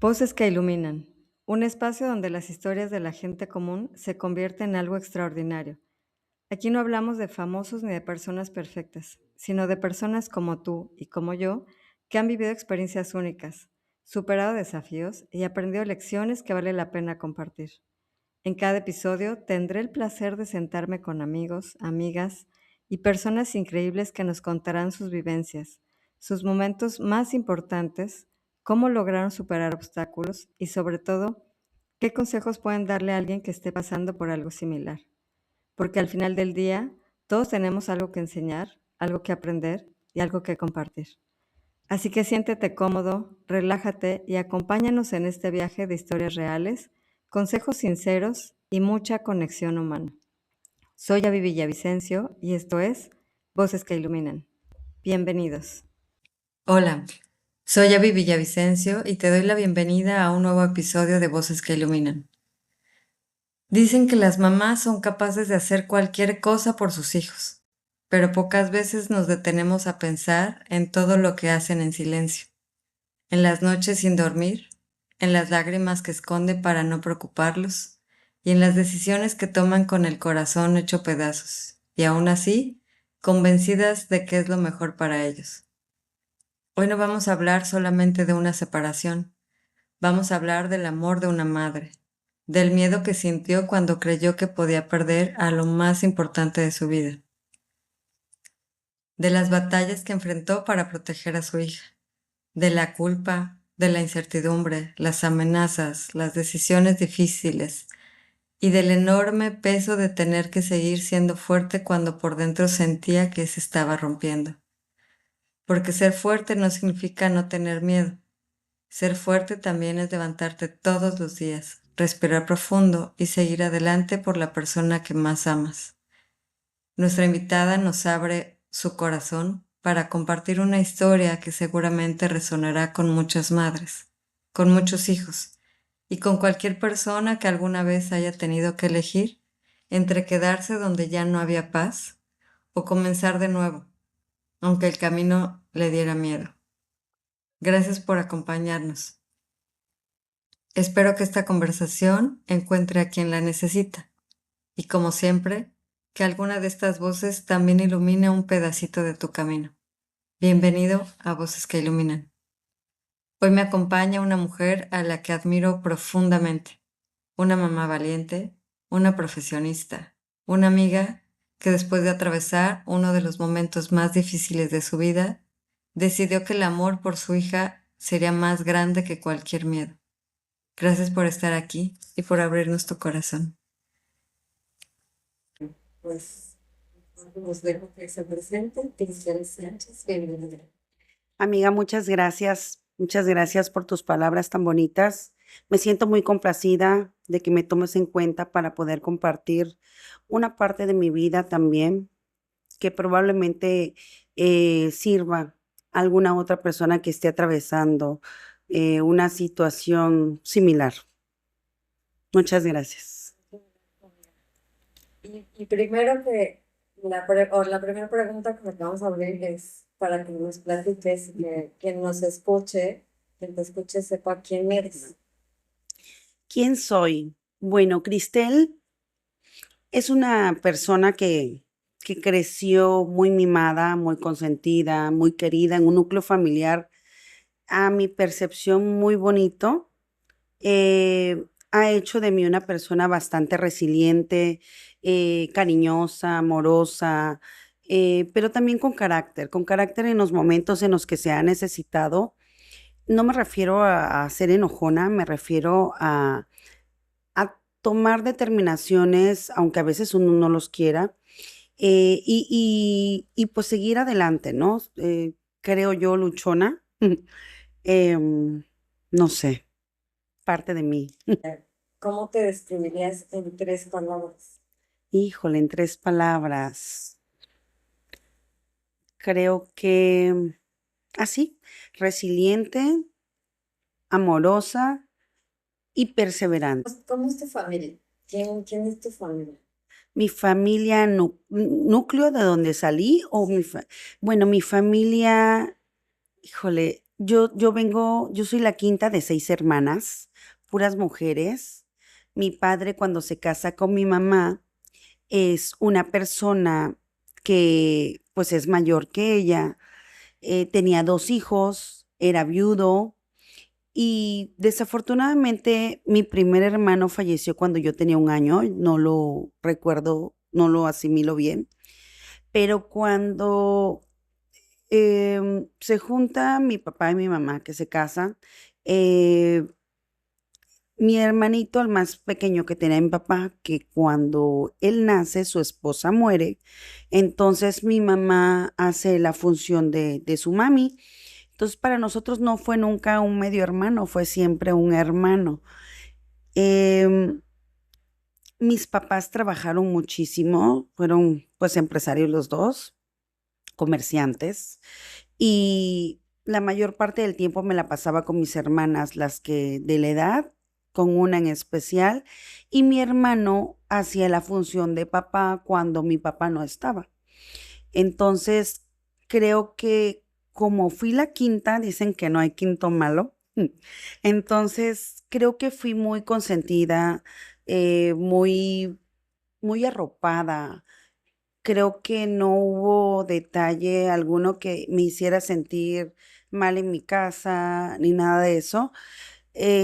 Voces que iluminan. Un espacio donde las historias de la gente común se convierten en algo extraordinario. Aquí no hablamos de famosos ni de personas perfectas, sino de personas como tú y como yo que han vivido experiencias únicas, superado desafíos y aprendido lecciones que vale la pena compartir. En cada episodio tendré el placer de sentarme con amigos, amigas y personas increíbles que nos contarán sus vivencias, sus momentos más importantes, cómo lograron superar obstáculos y sobre todo, qué consejos pueden darle a alguien que esté pasando por algo similar. Porque al final del día, todos tenemos algo que enseñar, algo que aprender y algo que compartir. Así que siéntete cómodo, relájate y acompáñanos en este viaje de historias reales, consejos sinceros y mucha conexión humana. Soy Avi Villavicencio y esto es Voces que Iluminan. Bienvenidos. Hola, soy Avi Villavicencio y te doy la bienvenida a un nuevo episodio de Voces que Iluminan. Dicen que las mamás son capaces de hacer cualquier cosa por sus hijos, pero pocas veces nos detenemos a pensar en todo lo que hacen en silencio, en las noches sin dormir, en las lágrimas que esconden para no preocuparlos y en las decisiones que toman con el corazón hecho pedazos, y aún así, convencidas de que es lo mejor para ellos. Hoy no vamos a hablar solamente de una separación, vamos a hablar del amor de una madre, del miedo que sintió cuando creyó que podía perder a lo más importante de su vida, de las batallas que enfrentó para proteger a su hija, de la culpa, de la incertidumbre, las amenazas, las decisiones difíciles y del enorme peso de tener que seguir siendo fuerte cuando por dentro sentía que se estaba rompiendo. Porque ser fuerte no significa no tener miedo. Ser fuerte también es levantarte todos los días, respirar profundo y seguir adelante por la persona que más amas. Nuestra invitada nos abre su corazón para compartir una historia que seguramente resonará con muchas madres, con muchos hijos y con cualquier persona que alguna vez haya tenido que elegir entre quedarse donde ya no había paz o comenzar de nuevo, aunque el camino le diera miedo. Gracias por acompañarnos. Espero que esta conversación encuentre a quien la necesita y, como siempre, que alguna de estas voces también ilumine un pedacito de tu camino. Bienvenido a Voces que Iluminan. Hoy me acompaña una mujer a la que admiro profundamente, una mamá valiente, una profesionista, una amiga que después de atravesar uno de los momentos más difíciles de su vida, decidió que el amor por su hija sería más grande que cualquier miedo. Gracias por estar aquí y por abrirnos tu corazón. Pues nos dejo que se presente. Cristel Sánchez, bienvenida. Amiga, muchas gracias. Muchas gracias por tus palabras tan bonitas. Me siento muy complacida de que me tomes en cuenta para poder compartir una parte de mi vida también, que probablemente sirva a alguna otra persona que esté atravesando una situación similar. Muchas gracias. Y primero que la primera pregunta que vamos a abrir es para que nos platiques, que quien nos escuche, quien te escuche sepa quién eres. ¿Quién soy? Bueno, Cristel es una persona que creció muy mimada, muy consentida, muy querida en un núcleo familiar, a mi percepción muy bonito. Ha hecho de mí una persona bastante resiliente, cariñosa, amorosa, pero también con carácter en los momentos en los que se ha necesitado. No me refiero a ser enojona, me refiero a tomar determinaciones, aunque a veces uno no los quiera, y pues seguir adelante, ¿no? Creo yo luchona, em, no sé, parte de mí. ¿Cómo te describirías en 3 palabras? Híjole, en 3 palabras, creo que así, resiliente, amorosa y perseverante. ¿Cómo es tu familia? ¿Quién es tu familia? Mi familia, núcleo de donde salí, o bueno, mi familia, híjole, yo soy la quinta de 6 hermanas, puras mujeres. Mi padre, cuando se casa con mi mamá, es una persona que pues es mayor que ella, tenía 2 hijos, era viudo y desafortunadamente mi primer hermano falleció cuando yo tenía 1 año, no lo recuerdo, no lo asimilo bien, pero cuando se junta mi papá y mi mamá que se casan, eh, mi hermanito, el más pequeño que tenía mi papá, que cuando él nace, su esposa muere, entonces mi mamá hace la función de su mami. Entonces para nosotros no fue nunca un medio hermano, fue siempre un hermano. Em, Mis papás trabajaron muchísimo, fueron pues empresarios los dos, comerciantes, y la mayor parte del tiempo me la pasaba con mis hermanas, las que de la edad, con una en especial, y mi hermano hacía la función de papá cuando mi papá no estaba. Entonces, creo que como fui la quinta, dicen que no hay quinto malo. Entonces, creo que fui muy consentida, muy, muy arropada. Creo que no hubo detalle alguno que me hiciera sentir mal en mi casa, ni nada de eso.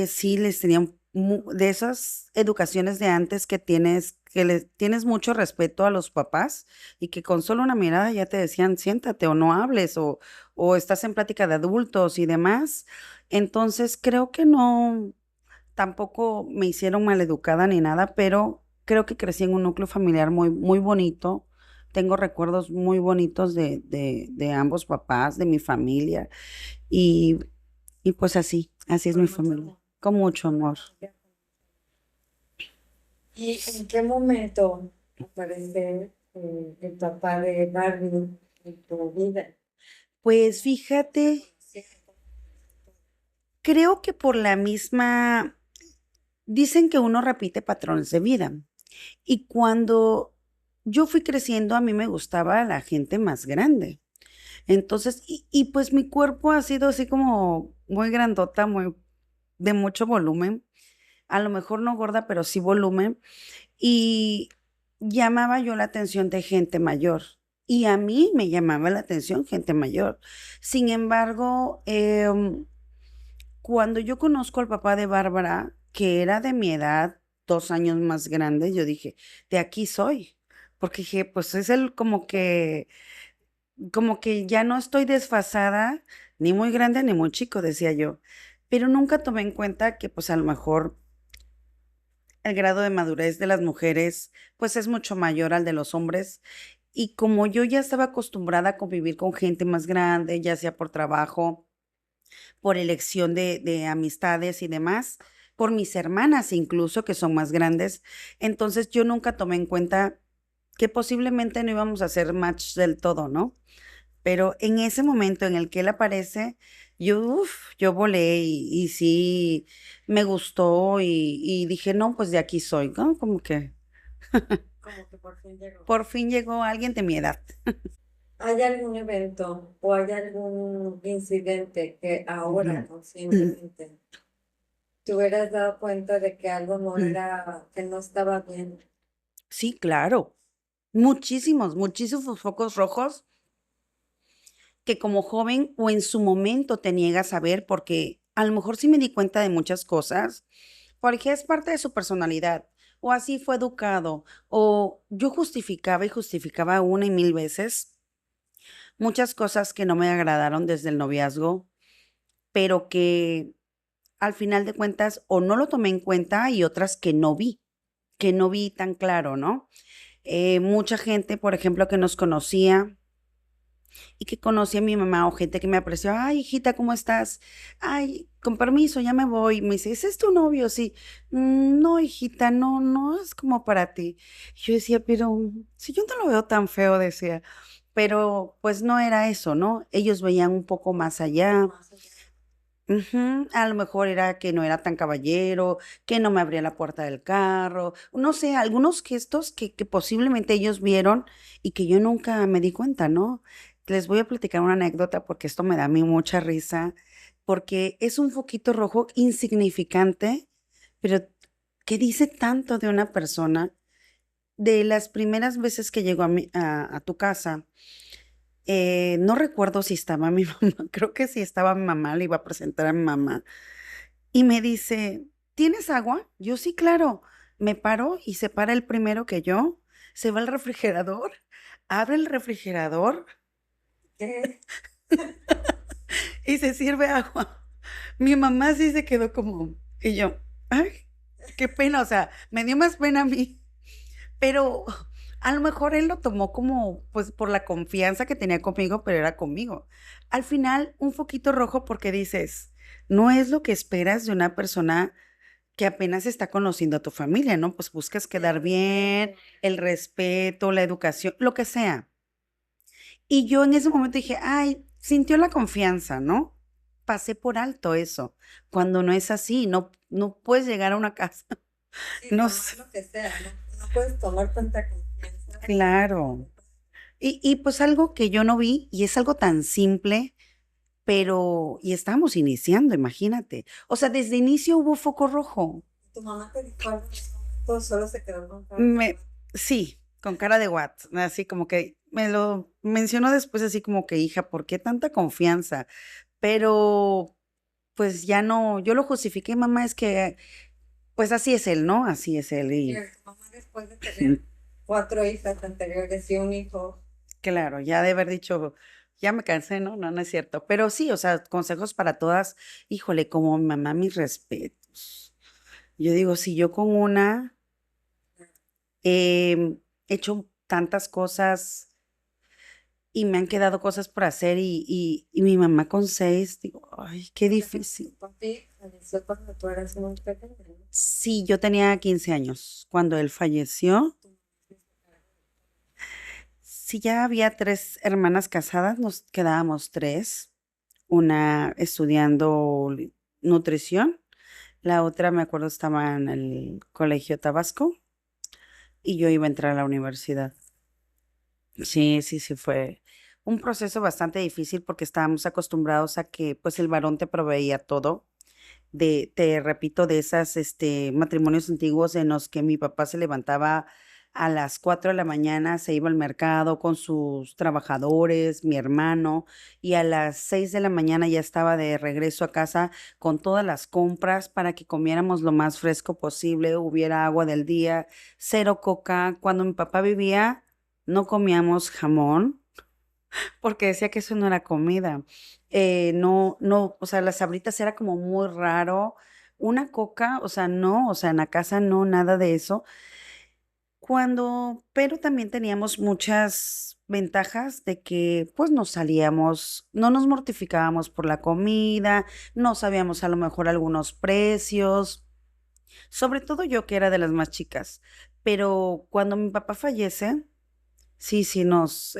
Sí, les tenían de esas educaciones de antes que tienes, que les tienes mucho respeto a los papás y que con solo una mirada ya te decían siéntate o no hables o estás en plática de adultos y demás. Entonces creo que no, tampoco me hicieron maleducada ni nada, pero creo que crecí en un núcleo familiar muy, muy bonito. Tengo recuerdos muy bonitos de ambos papás, de mi familia y, y pues así es Con mi mucho familia, amor. con mucho amor. ¿Y en qué momento aparece el papá de Barbie en tu vida? Pues ¿Te fíjate, conociste? creo que por la misma, dicen que uno repite patrones de vida. Y cuando yo fui creciendo, a mí me gustaba la gente más grande. Entonces, pues mi cuerpo ha sido así como muy grandota, muy de mucho volumen. A lo mejor no gorda, pero sí volumen. Y llamaba yo la atención de gente mayor. Y a mí me llamaba la atención gente mayor. Sin embargo, cuando yo conozco al papá de Bárbara, que era de mi edad, 2 años más grande, yo dije, de aquí soy. Porque dije, pues es el como que ya no estoy desfasada, ni muy grande ni muy chico, decía yo. Pero nunca tomé en cuenta que pues a lo mejor el grado de madurez de las mujeres pues es mucho mayor al de los hombres. Y como yo ya estaba acostumbrada a convivir con gente más grande, ya sea por trabajo, por elección de amistades y demás, por mis hermanas incluso, que son más grandes. Entonces yo nunca tomé en cuenta que posiblemente no íbamos a hacer match del todo, ¿no? Pero en ese momento en el que él aparece, yo volé y sí me gustó y dije, no, pues de aquí soy, ¿no? Como que Como que por fin llegó. por fin llegó alguien de mi edad. ¿Hay algún evento o hay algún incidente que ahora conscientemente te hubieras dado cuenta de que algo no era, que no estaba bien? Sí, claro. Muchísimos, muchísimos focos rojos que como joven o en su momento te niegas a ver porque a lo mejor sí me di cuenta de muchas cosas, porque es parte de su personalidad, o así fue educado, o yo justificaba y justificaba una y mil veces muchas cosas que no me agradaron desde el noviazgo, pero que al final de cuentas o no lo tomé en cuenta y otras que no vi tan claro, ¿no? Mucha gente, por ejemplo, que nos conocía y que conocí a mi mamá o gente que me apreció, ay, hijita, ¿cómo estás? Ay, con permiso, ya me voy. Me dice, ¿ese es tu novio? Sí. No, hijita, no, no es como para ti. Yo decía, pero si yo no lo veo tan feo, decía, pero pues no era eso, ¿no? Ellos veían un poco más allá. Más allá. Ujú, a lo mejor era que no era tan caballero, que no me abría la puerta del carro, no sé, algunos gestos que posiblemente ellos vieron y que yo nunca me di cuenta, ¿no? Les voy a platicar una anécdota porque esto me da a mí mucha risa. porque es un foquito rojo insignificante, pero que dice tanto de una persona. De las primeras veces que llegó a tu casa, no recuerdo si estaba mi mamá, creo que si estaba mi mamá, le iba a presentar a mi mamá, y me dice, ¿tienes agua? Yo sí, claro. Me paro y se para el primero que yo, se va al refrigerador, abre el refrigerador ¿Qué? y se sirve agua. Mi mamá sí se quedó como, y yo, ay, qué pena, o sea, me dio más pena a mí, pero a lo mejor él lo tomó como, pues, por la confianza que tenía conmigo, pero era conmigo. Al final, un foquito rojo porque dices, no es lo que esperas de una persona que apenas está conociendo a tu familia, ¿no? Pues buscas Sí, el quedar bien, respeto. el respeto, la educación, lo que sea. Y yo en ese momento dije, ay, sintió la confianza, ¿no? Pasé por alto eso, cuando no es así, no puedes llegar a una casa, Sí, no tomar sé, lo que sea, ¿no? No puedes tomar tanta confianza. claro. Y pues algo que yo no vi, y es algo tan simple, pero, y estábamos iniciando, imagínate. O sea, desde inicio hubo foco rojo. Tu mamá te dijo algo en ese momento, solo se quedó con cara de Me, "What?". sí, con cara de what, así como que me lo mencionó después, así como que, hija, ¿por qué tanta confianza? Pero, pues ya no, yo lo justifiqué, mamá, es que, pues así es él, ¿no? Así es él. Y Y tu mamá después de tener 4 hijas anteriores y un hijo, claro, ya de haber dicho, ya me cansé, ¿no? No, no es cierto. Pero sí, o sea, consejos para todas. Híjole, como mi mamá, mis respetos. Yo digo, si yo con una he hecho tantas cosas y me han quedado cosas por hacer y mi mamá con 6, digo, ay, qué porque tu difícil. papi falleció cuando tú eras muy pequeña, ¿no? Sí, yo tenía 15 años cuando él falleció. Tu mamá se hizo cargo Sí, ya había 3 hermanas casadas, nos quedábamos tres, una estudiando nutrición, la otra me acuerdo estaba en el colegio Tabasco y yo iba a entrar a la universidad. Sí, sí, sí, fue un proceso bastante difícil porque estábamos acostumbrados a que pues el varón te proveía todo. Te repito, de esas matrimonios antiguos en los que mi papá se levantaba a las 4 de la mañana, se iba al mercado con sus trabajadores, mi hermano, y a las 6 de la mañana ya estaba de regreso a casa con todas las compras para que comiéramos lo más fresco posible, hubiera agua del día, cero coca. Cuando mi papá vivía, no comíamos jamón porque decía que eso no era comida. No, o sea, las Sabritas era como muy raro. Una coca, o sea, no, o sea, en la casa no, nada de eso. Pero también teníamos muchas ventajas de que pues nos salíamos, no nos mortificábamos por la comida, no sabíamos a lo mejor algunos precios, sobre todo yo que era de las más chicas. Pero cuando mi papá fallece, sí, sí, nos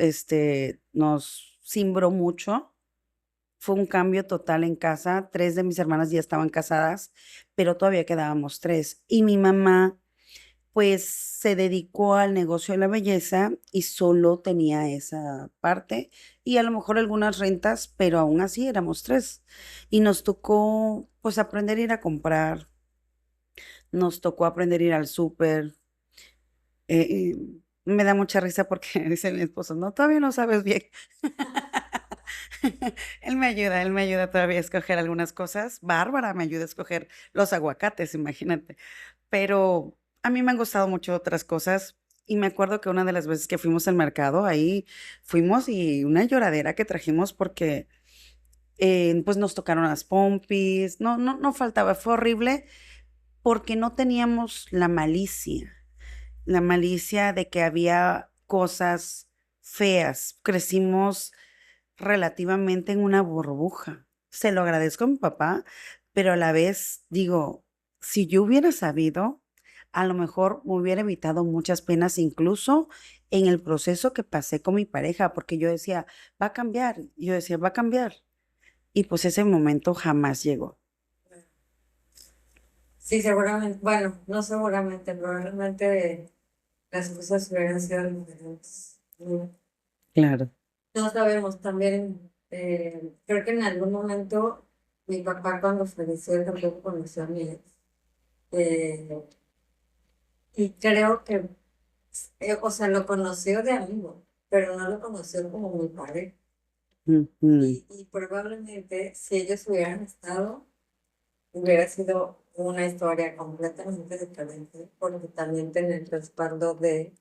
cimbró mucho. Fue un cambio total en casa. 3 de mis hermanas ya estaban casadas, pero todavía quedábamos tres. Y mi mamá, pues, se dedicó al negocio de la belleza y solo tenía esa parte y a lo mejor algunas rentas, pero aún así éramos tres. Y nos tocó, pues, aprender a ir a comprar, nos tocó aprender a ir al súper. Y me da mucha risa porque dice mi esposo, no, todavía no sabes bien. Él me ayuda todavía a escoger algunas cosas. Bárbara me ayuda a escoger los aguacates, imagínate. Pero a mí me han gustado mucho otras cosas. Y me acuerdo que una de las veces que fuimos al mercado, ahí fuimos y una lloradera que trajimos porque pues nos tocaron las pompis. No faltaba, fue horrible porque no teníamos la malicia de que había cosas feas. Crecimos relativamente en una burbuja. Se lo agradezco a mi papá, pero a la vez digo, si yo hubiera sabido, a lo mejor me hubiera evitado muchas penas, incluso en el proceso que pasé con mi pareja, porque yo decía, va a cambiar. Yo decía, va a cambiar. Y pues ese momento jamás llegó. sí, seguramente, bueno, no seguramente, probablemente las cosas hubieran sido diferentes. Claro. No sabemos, también creo que en algún momento Mi papá cuando falleció tampoco conoció a mi ex. Eh, y creo que, o sea, lo conoció de amigo, pero no lo conoció como mi pareja. Ujú. Y probablemente si ellos hubieran estado, hubiera sido una historia completamente diferente, porque también tener el respaldo de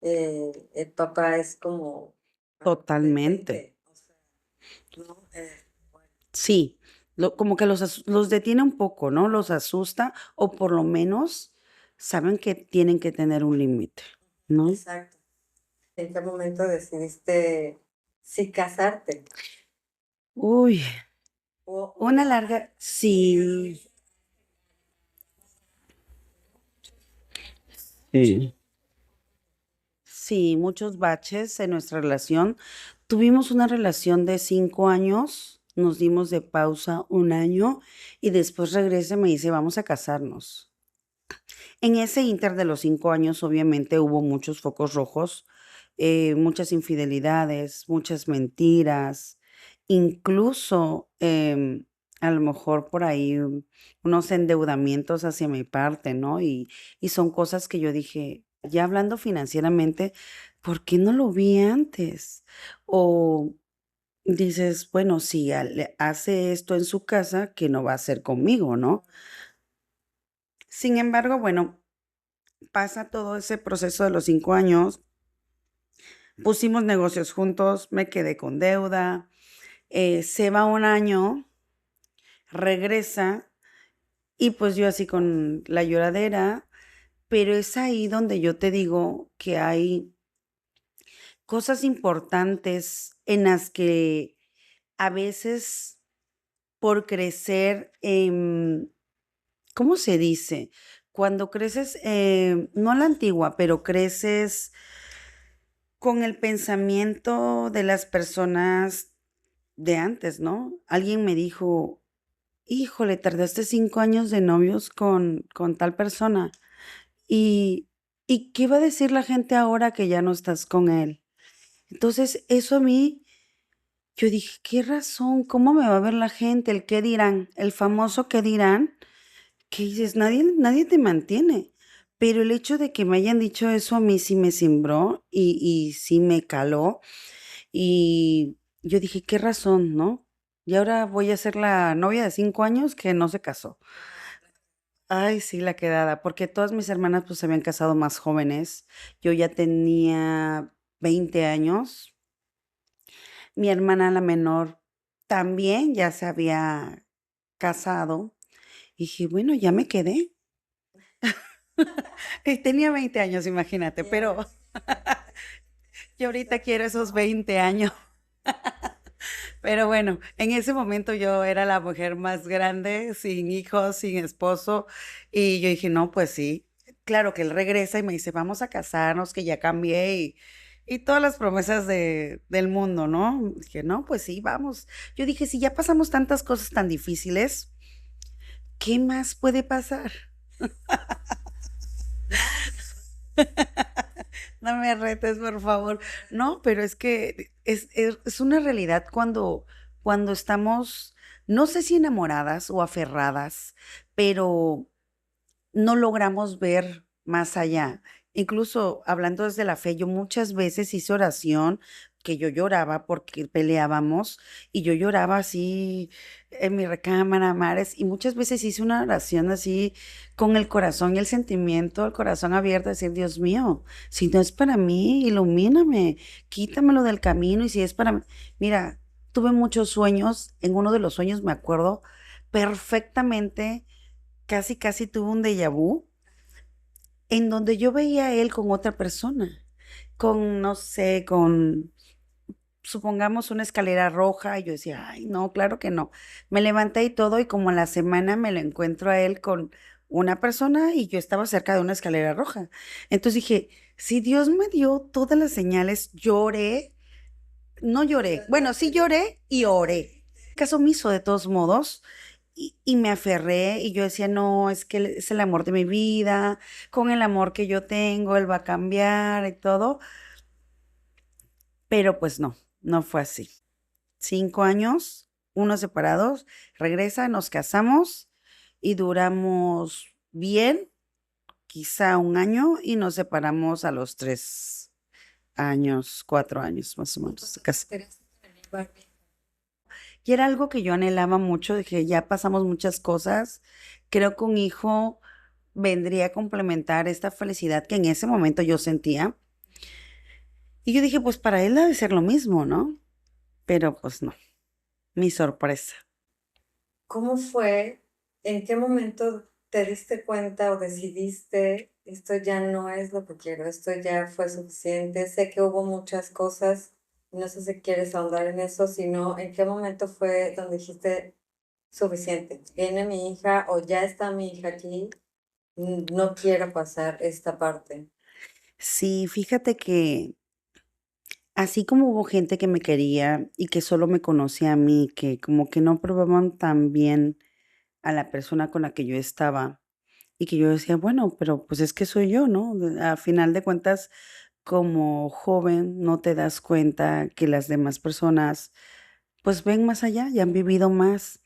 el papá es como Totalmente. detente, o sea, ¿no? Bueno, Sí, como que los detiene un poco, ¿no? Los asusta o por lo menos saben que tienen que tener un límite, ¿no? exacto. ¿En qué momento decidiste si casarte? Uy, O una larga, sí, sí. Sí, muchos baches en nuestra relación. Tuvimos una relación de 5 años, nos dimos de pausa un año y después regresa y me dice, vamos a casarnos. En ese inter de los 5 años, obviamente, hubo muchos focos rojos, muchas infidelidades, muchas mentiras, incluso a lo mejor por ahí unos endeudamientos hacia mi parte, ¿no? Y son cosas que yo dije, ya hablando financieramente, ¿por qué no lo vi antes? O dices, bueno, si hace esto en su casa, ¿qué no va a hacer conmigo, no? Sin embargo, bueno, pasa todo ese proceso de los 5 años, pusimos negocios juntos, me quedé con deuda, se va un año, regresa y pues yo así con la lloradera, pero es ahí donde yo te digo que hay cosas importantes en las que a veces por crecer, ¿cómo se dice? Cuando creces, no a la antigua, pero creces con el pensamiento de las personas de antes, ¿no? Alguien me dijo, híjole, tardaste 5 años de novios con tal persona. ¿Y, ¿y qué va a decir la gente ahora que ya no estás con él? Entonces, eso a mí, yo dije, ¿qué razón? ¿Cómo me va a ver la gente? ¿El qué dirán? El famoso qué dirán, que dices, nadie te mantiene. Pero el hecho de que me hayan dicho eso a mí sí me cimbró y sí me caló. Y yo dije, qué razón, ¿no? Y ahora voy a ser la novia de 5 años que no se casó. Ay, sí, la quedada, porque todas mis hermanas pues se habían casado más jóvenes. Yo ya tenía 20 años. Mi hermana, la menor, también ya se había casado. Y dije, bueno, ya me quedé. Tenía 20 años, imagínate, ya, pero yo ahorita quiero esos 20 años. Pero bueno, en ese momento yo era la mujer más grande, sin hijos, sin esposo, y yo dije, no, pues sí. Claro que él regresa y me dice, vamos a casarnos, que ya cambié y todas las promesas del mundo, ¿no? Dije, no, pues sí, vamos. Yo dije, si ya pasamos tantas cosas tan difíciles, ¿qué más puede pasar? No me retes, por favor. No, pero es que es una realidad cuando estamos, no sé si enamoradas o aferradas, pero no logramos ver más allá. Incluso hablando desde la fe, yo muchas veces hice oración que yo lloraba porque peleábamos y yo lloraba así en mi recámara, mares, y muchas veces hice una oración así con el corazón y el sentimiento, el corazón abierto, decir, Dios mío, si no es para mí, ilumíname, quítamelo del camino y si es para mí, mira, tuve muchos sueños, en uno de los sueños me acuerdo perfectamente, casi tuve un déjà vu en donde yo veía a él con otra persona, con, no sé, con, supongamos, una escalera roja, y yo decía, ay, no, claro que no. Me levanté y todo, y como a la semana me lo encuentro a él con una persona y yo estaba cerca de una escalera roja. Entonces dije, si Dios me dio todas las señales, lloré, no lloré, bueno, sí lloré y oré. Caso omiso de todos modos. Y me aferré y yo decía, no, es que él es el amor de mi vida, con el amor que yo tengo, él va a cambiar y todo, pero pues no, no fue así. 5 años, unos separados, regresa, nos casamos y duramos bien, quizá un año, y nos separamos a los 3 años, 4 años más o menos. Y era algo que yo anhelaba mucho, de que ya pasamos muchas cosas. Creo que un hijo vendría a complementar esta felicidad que en ese momento yo sentía. Y yo dije, pues para él debe ser lo mismo, ¿no? Pero pues no, mi sorpresa. ¿Cómo fue? ¿En qué momento te diste cuenta o decidiste, esto ya no es lo que quiero, esto ya fue suficiente? Sé que hubo muchas cosas, no sé si quieres ahondar en eso, sino en qué momento fue donde dijiste, suficiente, viene mi hija o ya está mi hija aquí, no quiero pasar esta parte. Sí, fíjate que así como hubo gente que me quería y que solo me conocía a mí, que como que no probaban tan bien a la persona con la que yo estaba y que yo decía, bueno, pero pues es que soy yo, ¿no? A final de cuentas, como joven, no te das cuenta que las demás personas pues ven más allá y han vivido más.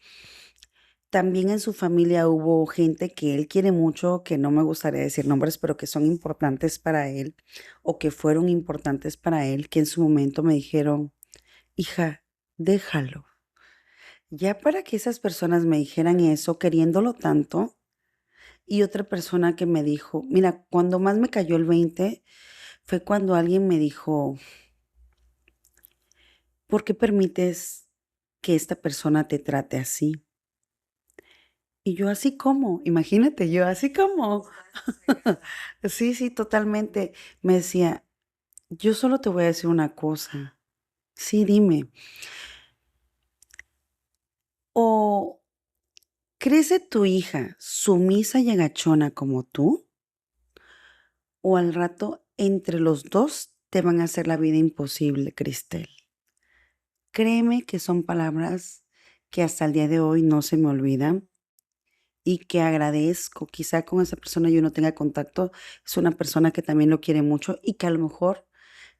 También en su familia hubo gente que él quiere mucho, que no me gustaría decir nombres, pero que son importantes para él o que fueron importantes para él, que en su momento me dijeron, hija, déjalo. Ya para que esas personas me dijeran eso, queriéndolo tanto, y otra persona que me dijo, mira, cuando más me cayó el 20 fue cuando alguien me dijo, ¿por qué permites que esta persona te trate así? Y yo así como, imagínate, yo así como. Sí, sí, totalmente. Me decía, yo solo te voy a decir una cosa. Sí, dime. ¿O crece tu hija sumisa y agachona como tú? ¿O al rato entre los dos te van a hacer la vida imposible, Cristel? Créeme que son palabras que hasta el día de hoy no se me olvidan y que agradezco. Quizá con esa persona yo no tenga contacto. Es una persona que también lo quiere mucho y que a lo mejor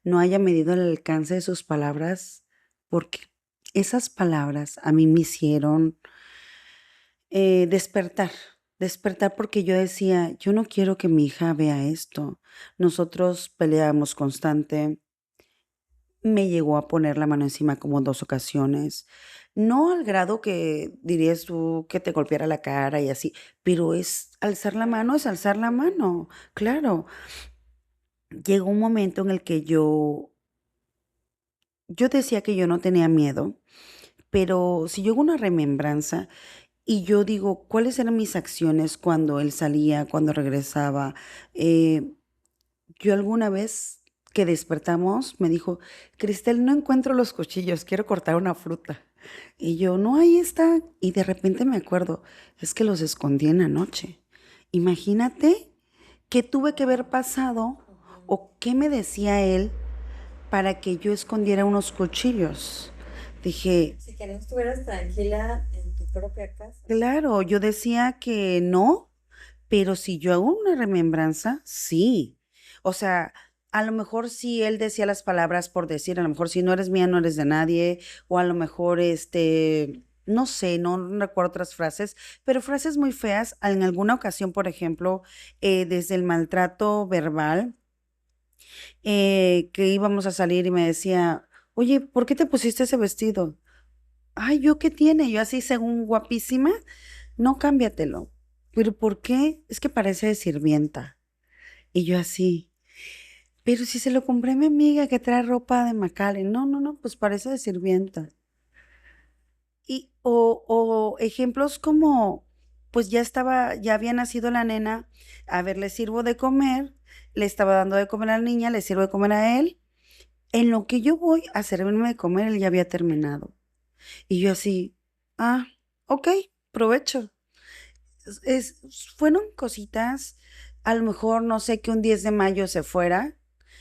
no haya medido el alcance de sus palabras, porque esas palabras a mí me hicieron despertar, despertar porque yo decía, yo no quiero que mi hija vea esto. Nosotros peleábamos constante, me llegó a poner la mano encima como en 2 ocasiones, no al grado que dirías tú que te golpeara la cara y así, pero es alzar la mano, claro. Llegó un momento en el que yo decía que yo no tenía miedo, pero si yo hago una remembranza y yo digo, ¿cuáles eran mis acciones cuando él salía, cuando regresaba? Eh, yo alguna vez que despertamos me dijo, Cristel, no encuentro los cuchillos, quiero cortar una fruta. Y yo, no, ahí está. Y de repente me acuerdo, es que los escondí en la noche. Imagínate qué tuve que haber pasado o qué me decía él para que yo escondiera unos cuchillos. Dije, Si que no estuvieras tranquila en tu propia casa. claro, yo decía que no, pero si yo hago una remembranza, sí. O sea, a lo mejor si él decía las palabras por decir, a lo mejor si no eres mía, no eres de nadie, o a lo mejor no sé, no recuerdo otras frases, pero frases muy feas, en alguna ocasión, por ejemplo, desde el maltrato verbal, que íbamos a salir y me decía, oye, ¿por qué te pusiste ese vestido? Ay, ¿yo qué tiene? Yo así, según guapísima, no, cámbiatelo. ¿Pero por qué? Es que parece de sirvienta. Y yo así, pero si se lo compré a mi amiga que trae ropa de Macale. No, no, no, pues parece de sirvienta. O ejemplos como, pues ya había nacido la nena, a ver, le sirvo de comer, le estaba dando de comer a la niña, le sirvo de comer a él. En lo que yo voy a servirme de comer, él ya había terminado. Y yo así, ah, ok, provecho. Fueron cositas, a lo mejor no sé que un 10 de mayo se fuera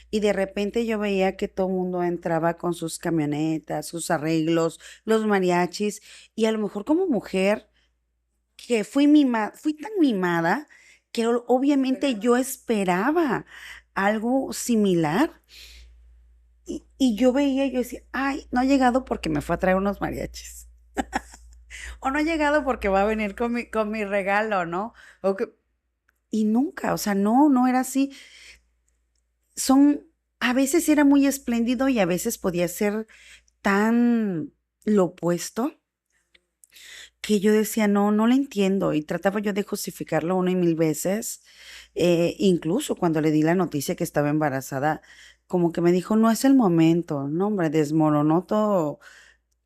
y de repente yo veía que todo el mundo entraba con sus camionetas, sus arreglos, los mariachis y a lo mejor como mujer que fui tan mimada que obviamente yo esperaba algo similar y yo veía y yo decía, ay, no ha llegado porque me fue a traer unos mariachis. O no ha llegado porque va a venir con mi regalo, ¿no? O que- y nunca, o sea, no, no era así. Son, a veces era muy espléndido y a veces podía ser tan lo opuesto que yo decía, no, no lo entiendo. Y trataba yo de justificarlo una y mil veces. Incluso cuando le di la noticia que estaba embarazada, como que me dijo, no es el momento. No, hombre, desmoronó todo,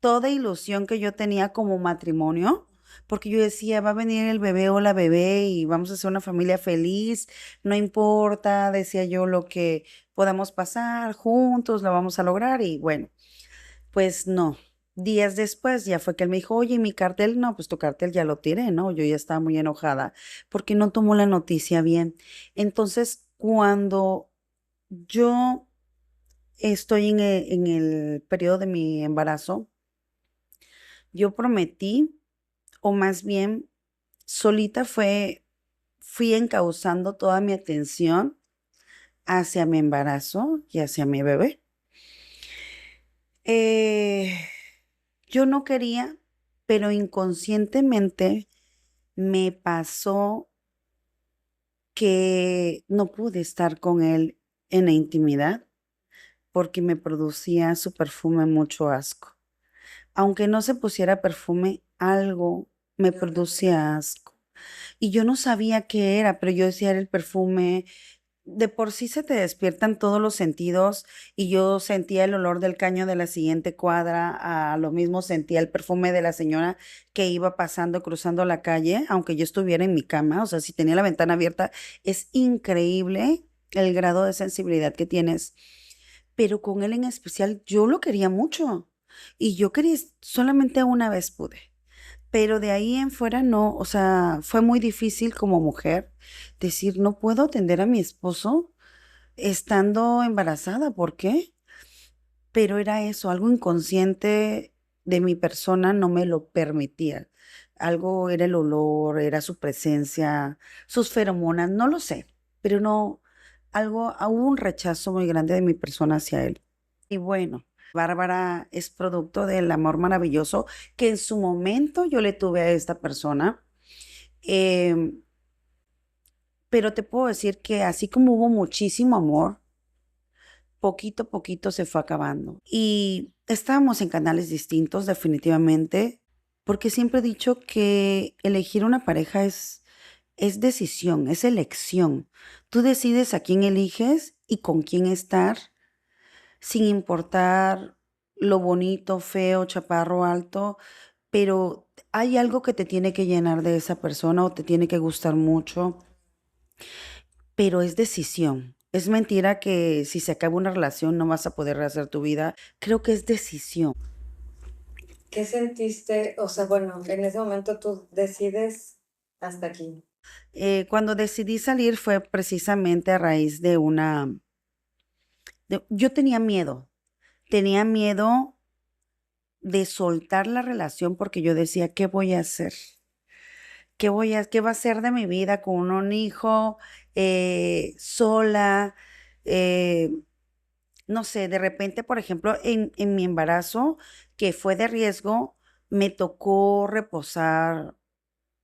toda ilusión que yo tenía como matrimonio. Porque yo decía, va a venir el bebé o la bebé y vamos a ser una familia feliz, no importa, decía yo, lo que podamos pasar juntos, lo vamos a lograr y bueno. Pues no. Días después ya fue que él me dijo, oye, mi cartel, no, pues tu cartel ya lo tiré, ¿no? Yo ya estaba muy enojada porque no tomó la noticia bien. Entonces, cuando yo estoy en el periodo de mi embarazo, yo prometí, o más bien, solita fui encauzando toda mi atención hacia mi embarazo y hacia mi bebé. Eh, yo no quería, pero inconscientemente me pasó que no pude estar con él en la intimidad porque me producía su perfume mucho asco. Aunque no se pusiera perfume, algo me producía asco. Y yo no sabía qué era, pero yo decía era el perfume. De por sí se te despiertan todos los sentidos y yo sentía el olor del caño de la siguiente cuadra, a lo mismo sentía el perfume de la señora que iba pasando, cruzando la calle, aunque yo estuviera en mi cama, o sea, si tenía la ventana abierta, es increíble el grado de sensibilidad que tienes, pero con él en especial yo lo quería mucho y yo quería, solamente una vez pude. Pero de ahí en fuera no, o sea, fue muy difícil como mujer decir, no puedo atender a mi esposo estando embarazada, ¿por qué? Pero era eso, algo inconsciente de mi persona no me lo permitía. Algo era el olor, era su presencia, sus feromonas, no lo sé, pero no, hubo un rechazo muy grande de mi persona hacia él. Y bueno, Bárbara es producto del amor maravilloso que en su momento yo le tuve a esta persona. em, pero te puedo decir que así como hubo muchísimo amor, poquito a poquito se fue acabando. Y estábamos en canales distintos, definitivamente, porque siempre he dicho que elegir una pareja es decisión, es elección. Tú decides a quién eliges y con quién estar, sin importar lo bonito, feo, chaparro, alto, pero hay algo que te tiene que llenar de esa persona o te tiene que gustar mucho, pero es decisión. Es mentira que si se acaba una relación no vas a poder rehacer tu vida. Creo que es decisión. ¿Qué sentiste? O sea, bueno, en ese momento tú decides hasta aquí. Cuando decidí salir fue precisamente a raíz de yo tenía miedo de soltar la relación porque yo decía, ¿qué voy a hacer? ¿Qué va a ser de mi vida con un hijo, sola? Eh, no sé, de repente, por ejemplo, en mi embarazo, que fue de riesgo, me tocó reposar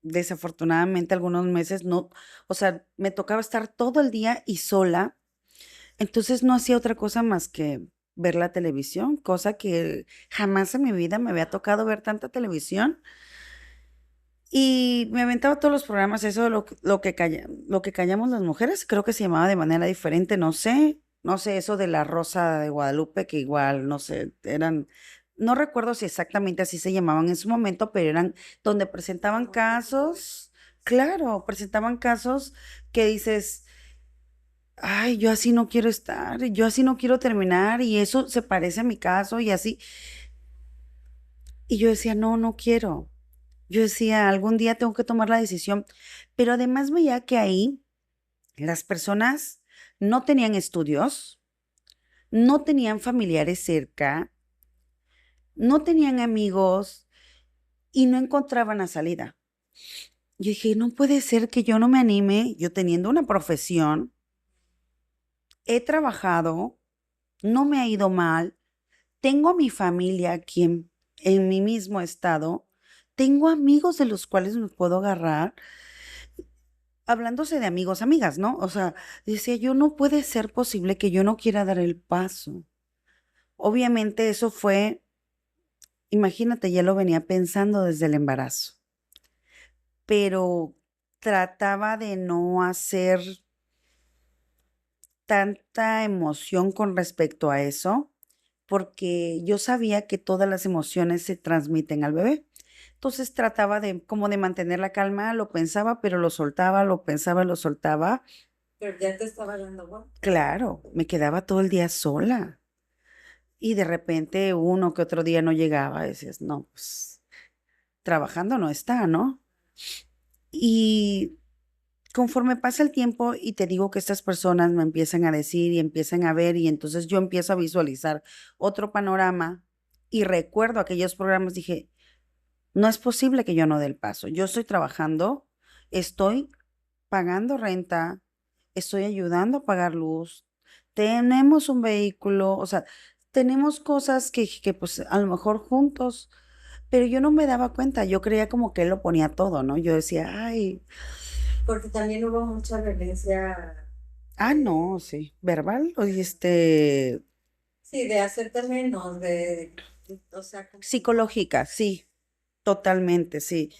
desafortunadamente algunos meses, no, o sea, me tocaba estar todo el día y sola, entonces no hacía otra cosa más que ver la televisión, cosa que jamás en mi vida me había tocado ver tanta televisión. Y me aventaba todos los programas, eso de lo que callamos las mujeres, creo que se llamaba de manera diferente, no sé, eso de la Rosa de Guadalupe, que igual, no sé, no recuerdo si exactamente así se llamaban en su momento, pero eran donde presentaban casos, claro, presentaban casos que dices, ay, yo así no quiero estar, yo así no quiero terminar, y eso se parece a mi caso, y así, y yo decía, no, no quiero. Yo decía, algún día tengo que tomar la decisión, pero además veía que ahí las personas no tenían estudios, no tenían familiares cerca, no tenían amigos y no encontraban la salida. Yo dije, no puede ser que yo no me anime, yo teniendo una profesión, he trabajado, no me ha ido mal, tengo a mi familia aquí, en mi mismo estado, tengo amigos de los cuales me puedo agarrar, hablándose de amigos, amigas, ¿no? O sea, decía yo, no puede ser posible que yo no quiera dar el paso. Obviamente eso fue, imagínate, ya lo venía pensando desde el embarazo, pero trataba de no hacer tanta emoción con respecto a eso, porque yo sabía que todas las emociones se transmiten al bebé. Entonces trataba de como de mantener la calma, lo pensaba, pero lo soltaba, lo pensaba, lo soltaba. Pero ya te estaba dando vuelta. Claro, me quedaba todo el día sola y de repente uno que otro día no llegaba, decías, no, pues trabajando no está, ¿no? Y conforme pasa el tiempo y te digo que estas personas me empiezan a decir y empiezan a ver y entonces yo empiezo a visualizar otro panorama y recuerdo aquellos programas, dije, no es posible que yo no dé el paso. Yo estoy trabajando, estoy pagando renta, estoy ayudando a pagar luz, tenemos un vehículo, o sea, tenemos cosas que pues a lo mejor juntos, pero yo no me daba cuenta, yo creía como que él lo ponía todo, ¿no? Yo decía, ay, Porque también hubo mucha violencia, no, eh, sí, verbal, o sí, de hacerte menos, o sea, como psicológica, sí, totalmente, sí,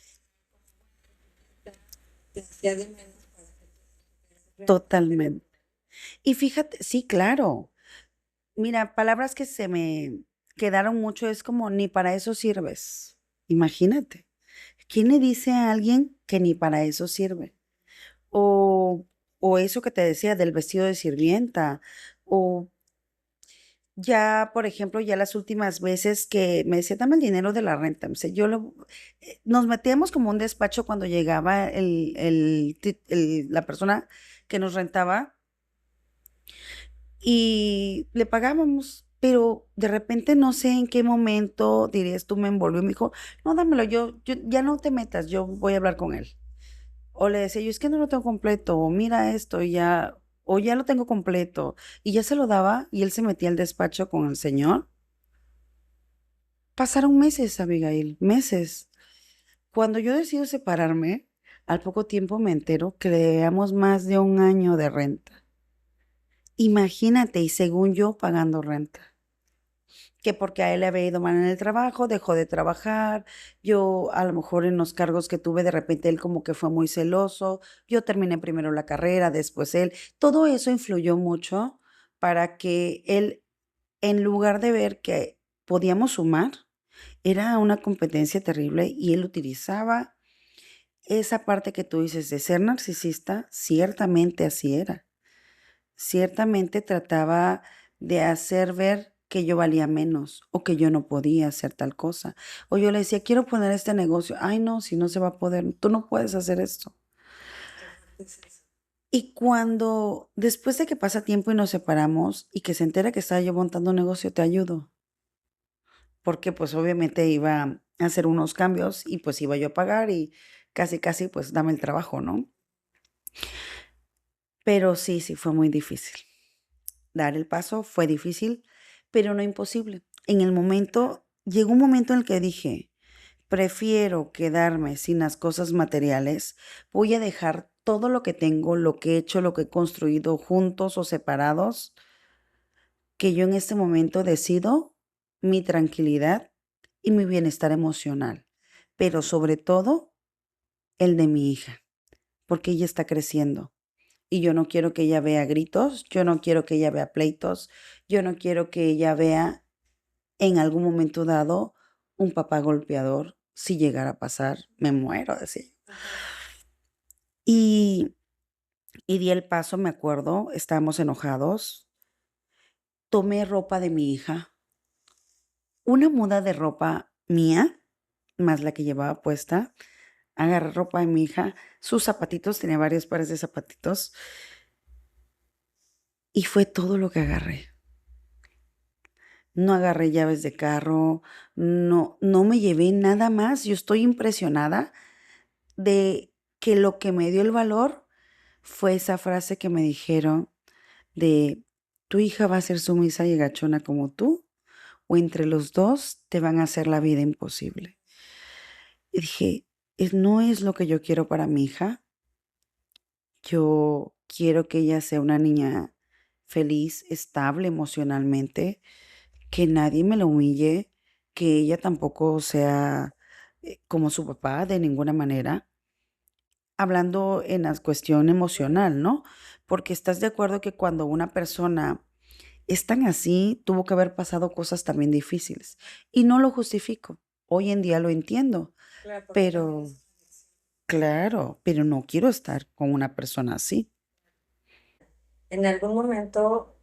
te hacía de menos para que tú recuperar. totalmente. Y fíjate, sí, claro. Mira, palabras que se me quedaron mucho es como ni para eso sirves. Imagínate. ¿Quién le dice a alguien que ni para eso sirve? O, o eso que te decía del vestido de sirvienta. O ya, por ejemplo, ya las últimas veces que me decía, dame el dinero de la renta. Me dice, nos metíamos como un despacho cuando llegaba la persona que nos rentaba y le pagábamos, pero de repente no sé en qué momento, dirías tú, me envolvió y me dijo, no, dámelo, yo ya no te metas, yo voy a hablar con él. O le decía yo, es que no lo tengo completo, o mira esto, y ya, o ya lo tengo completo, y ya se lo daba, y él se metía al despacho con el señor. Pasaron meses, Abigail, meses. Cuando yo decido separarme, al poco tiempo me entero que le debíamos más de un año de renta. Imagínate, y según yo pagando renta. Que porque a él le había ido mal en el trabajo, dejó de trabajar, yo a lo mejor en los cargos que tuve, de repente él como que fue muy celoso, yo terminé primero la carrera, después él, todo eso influyó mucho para que él, en lugar de ver que podíamos sumar, era una competencia terrible y él utilizaba esa parte que tú dices de ser narcisista, ciertamente así era. Ciertamente trataba de hacer ver que yo valía menos o que yo no podía hacer tal cosa. O yo le decía, quiero poner este negocio. Ay, no, si no se va a poder, tú no puedes hacer esto. Qué fuerte es eso. Y cuando, después de que pasa tiempo y nos separamos y que se entera que estaba yo montando un negocio, te ayudo. Porque pues obviamente iba a hacer unos cambios y pues iba yo a pagar y casi, casi pues dame el trabajo, ¿no? Pero sí, sí, fue muy difícil. Dar el paso fue difícil, pero no imposible. En el momento, llegó un momento en el que dije, prefiero quedarme sin las cosas materiales, voy a dejar todo lo que tengo, lo que he hecho, lo que he construido juntos o separados, que yo en este momento decido mi tranquilidad y mi bienestar emocional, pero sobre todo el de mi hija, porque ella está creciendo. Y yo no quiero que ella vea gritos, yo no quiero que ella vea pleitos, yo no quiero que ella vea en algún momento dado un papá golpeador. Si llegara a pasar, me muero, decía. Ajá. Y, y di el paso, me acuerdo, estábamos enojados. Tomé ropa de mi hija, una muda de ropa mía, más la que llevaba puesta. Agarré ropa de mi hija, sus zapatitos, tenía varios pares de zapatitos, y fue todo lo que agarré. No agarré llaves de carro, no me llevé nada más. Yo estoy impresionada de que lo que me dio el valor fue esa frase que me dijeron de: "Tu hija va a ser sumisa y agachona como tú, o entre los dos te van a hacer la vida imposible. Y dije, No es lo que yo quiero para mi hija. Yo quiero que ella sea una niña feliz, estable emocionalmente, que nadie me la humille, que ella tampoco sea como su papá de ninguna manera, hablando en la cuestión emocional, ¿no? Porque estás de acuerdo que cuando una persona es tan así, tuvo que haber pasado cosas también difíciles. Y no lo justifico. Hoy en día lo entiendo, Claro, porque también pero es una lección. claro, pero no quiero estar con una persona así. En algún momento,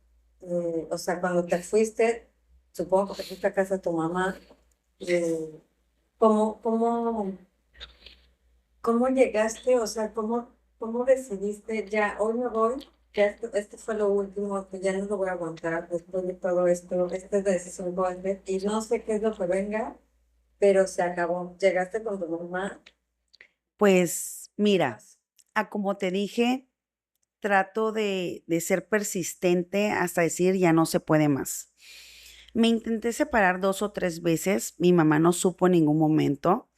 o sea, cuando te fuiste, supongo que te fuiste a casa de tu mamá, eh, ¿cómo cómo llegaste? O sea, cómo decidiste, ya, hoy me voy, ya esto fue lo último, que ya no lo voy a aguantar después de todo esto, esta es la decisión fuerte, y no sé qué es lo que venga, pero se acabó. Llegaste con tu mamá, Pues ¿qué mira, pasó? como te dije, trato de ser persistente hasta decir ya no se puede más. Me intenté separar 2 o 3 veces, mi mamá no supo en ningún momento.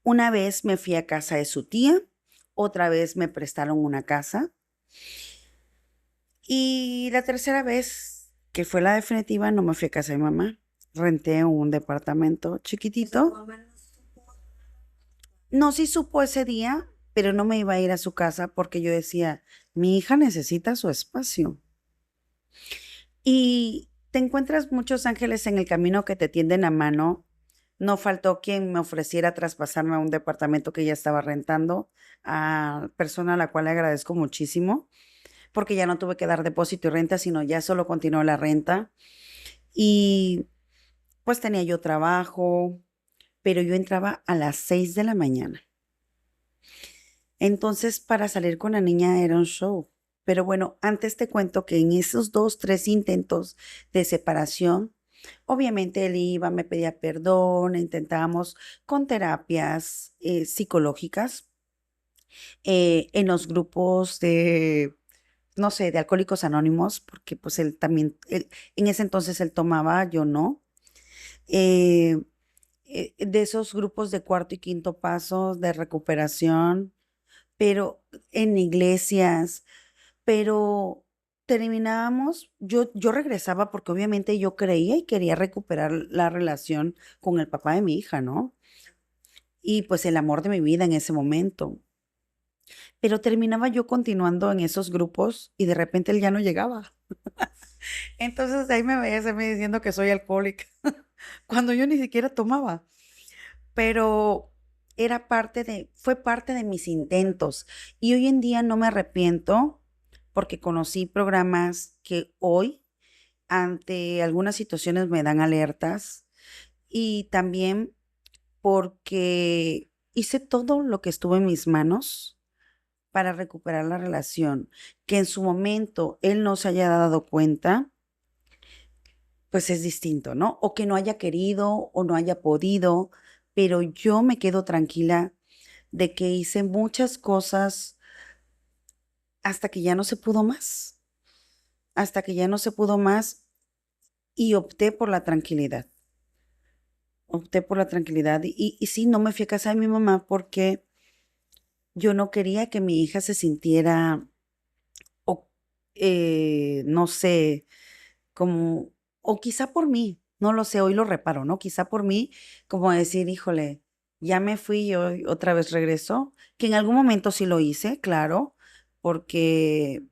Una vez me fui a casa de su tía, otra vez me prestaron una casa y la tercera vez, que fue la definitiva, no me fui a casa de mi mamá. Renté un departamento O sea, tu chiquitito. mamá no supo. No, sí supo ese día, pero no me iba a ir a su casa porque yo decía, mi hija necesita su espacio. Y te encuentras muchos ángeles en el camino que te tienden la mano. No faltó quien me ofreciera traspasarme a un departamento que ya estaba rentando, a persona a la cual le agradezco muchísimo, porque ya no tuve que dar depósito y renta, sino ya solo continuó la renta. Y pues tenía yo trabajo, pero yo entraba a las 6 de la mañana. Entonces, para salir con la niña era un show. Pero bueno, antes te cuento que en esos 2, 3 intentos de separación, obviamente él iba, me pedía perdón, intentábamos con terapias psicológicas en los grupos de, no sé, de Alcohólicos Anónimos, porque pues él también, en ese entonces él tomaba, yo no. eh, de esos grupos de cuarto y quinto paso de recuperación, pero en iglesias, pero terminábamos, yo regresaba porque obviamente yo creía y quería recuperar la relación con el papá de mi hija, ¿no? Y pues el amor de mi vida en ese momento. Pero terminaba yo continuando en esos grupos y de repente él ya no llegaba. Entonces de ahí me veías a mí diciendo que soy alcohólica, cuando yo ni siquiera tomaba. Pero fue parte de mis intentos. Y hoy en día no me arrepiento porque conocí programas que hoy, ante algunas situaciones, me dan alertas y también porque hice todo lo que estuvo en mis manos para recuperar la relación, que en su momento él no se haya dado cuenta, pues es distinto, ¿no? O que no haya querido o no haya podido, pero yo me quedo tranquila de que hice muchas cosas hasta que ya no se pudo más, hasta que ya no se pudo más y opté por la tranquilidad. Opté por la tranquilidad y sí, no me fui a casa de mi mamá porque yo no quería que mi hija se sintiera, o, no sé, como, o quizá por mí, no lo sé, hoy lo reparo, ¿no? Quizá por mí, como decir, híjole, ya me fui y hoy otra vez regreso, que en algún momento sí lo hice, claro, porque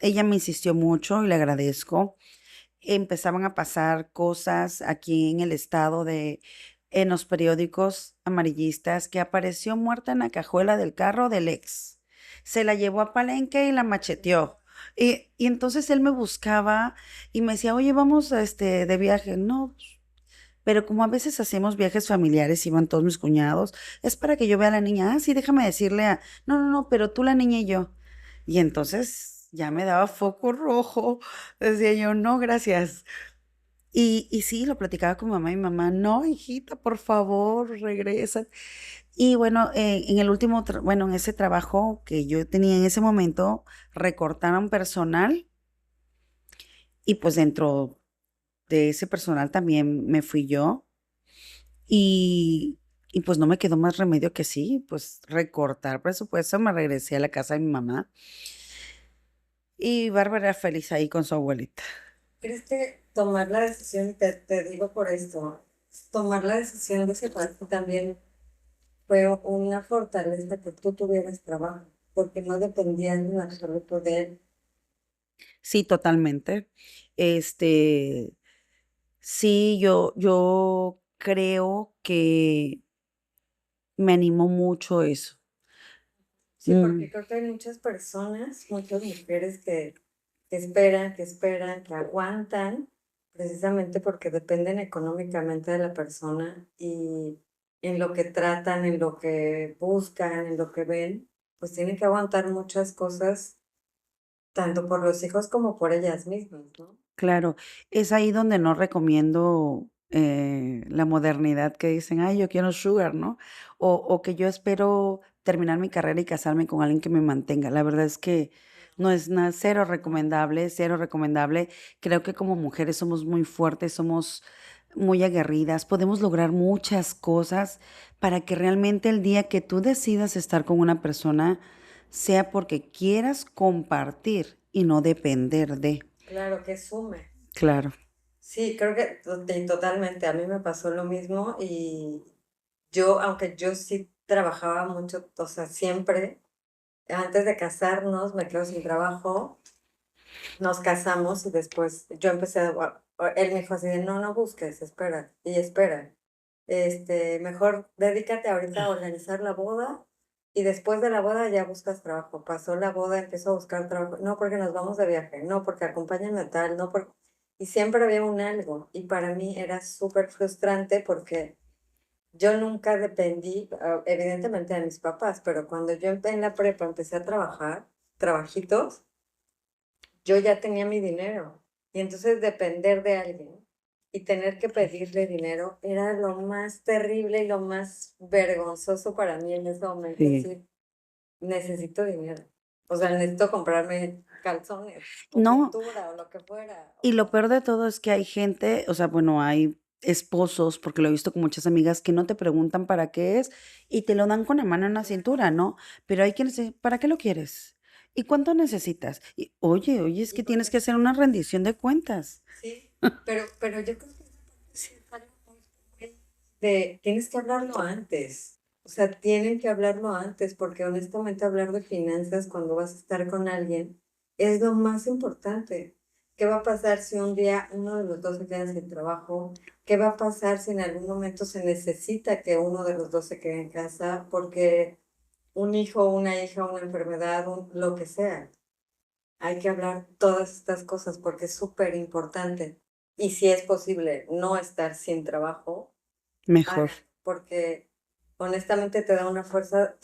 ella me insistió mucho y le agradezco. Empezaban a pasar cosas aquí en el estado en los periódicos amarillistas, que apareció muerta en la cajuela del carro del ex. Se la llevó a Palenque y la macheteó. Y entonces él me buscaba y me decía, oye, vamos a de viaje. No, pues, pero como a veces hacemos viajes familiares, iban todos mis cuñados, es para que yo vea a la niña. Ah, sí, déjame decirle no, no, no, pero tú la niña y yo. Y entonces ya me daba foco rojo. Decía yo, no, gracias. Y sí, lo platicaba con mamá y mamá, no, hijita, por favor, regresa. Y bueno, en el último, bueno, en ese trabajo que yo tenía en ese momento, recortaron personal y pues entró. de ese personal también me fui yo y, y pues no me quedó más remedio que sí, pues recortar presupuesto, me regresé a la casa de mi mamá y Bárbara feliz ahí con su abuelita. ¿Crees que tomar la decisión, te digo por esto, tomar la decisión de separarte también fue una fortaleza que tú tuvieras trabajo, porque no dependías en absoluto de él? Sí, totalmente. Este, sí, yo creo que me animó mucho eso. Sí, Mm, porque creo que hay muchas personas, muchas mujeres que esperan, que aguantan, precisamente porque dependen económicamente de la persona y en lo que tratan, en lo que buscan, en lo que ven, pues tienen que aguantar muchas cosas, tanto por los hijos como por ellas mismas, ¿no? claro, es ahí donde no recomiendo la modernidad que dicen, ay, yo quiero sugar, ¿no? O que yo espero terminar mi carrera y casarme con alguien que me mantenga. La verdad es que no es nada, cero recomendable, cero recomendable. Creo que como mujeres somos muy fuertes, somos muy aguerridas, podemos lograr muchas cosas para que realmente el día que tú decidas estar con una persona sea porque quieras compartir y no depender de. Claro que sume. Claro. Sí, creo que totalmente. A mí me pasó lo mismo y yo, aunque yo sí trabajaba mucho, o sea, siempre, antes de casarnos me quedo sin trabajo, nos casamos y después yo empecé él me dijo así de, no, no busques, espera, y espera. Mejor dedícate ahorita a organizar la boda y después de la boda ya buscas trabajo. Pasó la boda, empezó a buscar trabajo, no porque nos vamos de viaje, no porque acompáñame a tal, no porque... Y siempre había un algo y para mí era súper frustrante porque yo nunca dependí, evidentemente, de mis papás, pero cuando yo en la prepa empecé a trabajar, trabajitos, yo ya tenía mi dinero. Y entonces depender de alguien y tener que pedirle dinero era lo más terrible y lo más vergonzoso para mí en ese momento. Sí. Decir, necesito dinero. O sea, necesito comprarme calzones o No, pintura o lo que fuera. y lo peor de todo es que hay gente, o sea, bueno, hay esposos, porque lo he visto con muchas amigas, que no te preguntan para qué es y te lo dan con la mano en la cintura, ¿no? Pero hay quienes dicen, ¿para qué lo quieres? ¿Y cuánto necesitas? Y, oye, es Y que tienes porque que hacer una rendición de cuentas. sí, pero yo creo que sí es algo muy tienes que hablarlo antes. O sea, tienen que hablarlo antes, porque honestamente hablar de finanzas cuando vas a estar con alguien es lo más importante. ¿Qué va a pasar si un día uno de los dos se queda sin trabajo? ¿Qué va a pasar si en algún momento se necesita que uno de los dos se quede en casa porque un hijo, una hija, una enfermedad, lo que sea? Hay que hablar todas estas cosas porque es súper importante. Y si es posible no estar sin trabajo, Mejor. hagan, porque honestamente te da una fuerza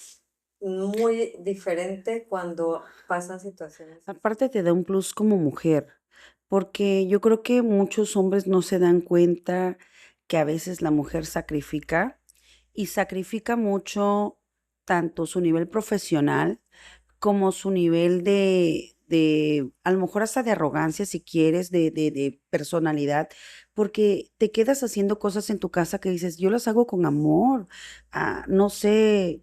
muy diferente cuando pasan situaciones así. Aparte te da un plus como mujer, porque yo creo que muchos hombres no se dan cuenta que a veces la mujer sacrifica y sacrifica mucho tanto su nivel profesional como su nivel a lo mejor hasta de arrogancia, si quieres, de personalidad, porque te quedas haciendo cosas en tu casa que dices, yo las hago con amor, no sé,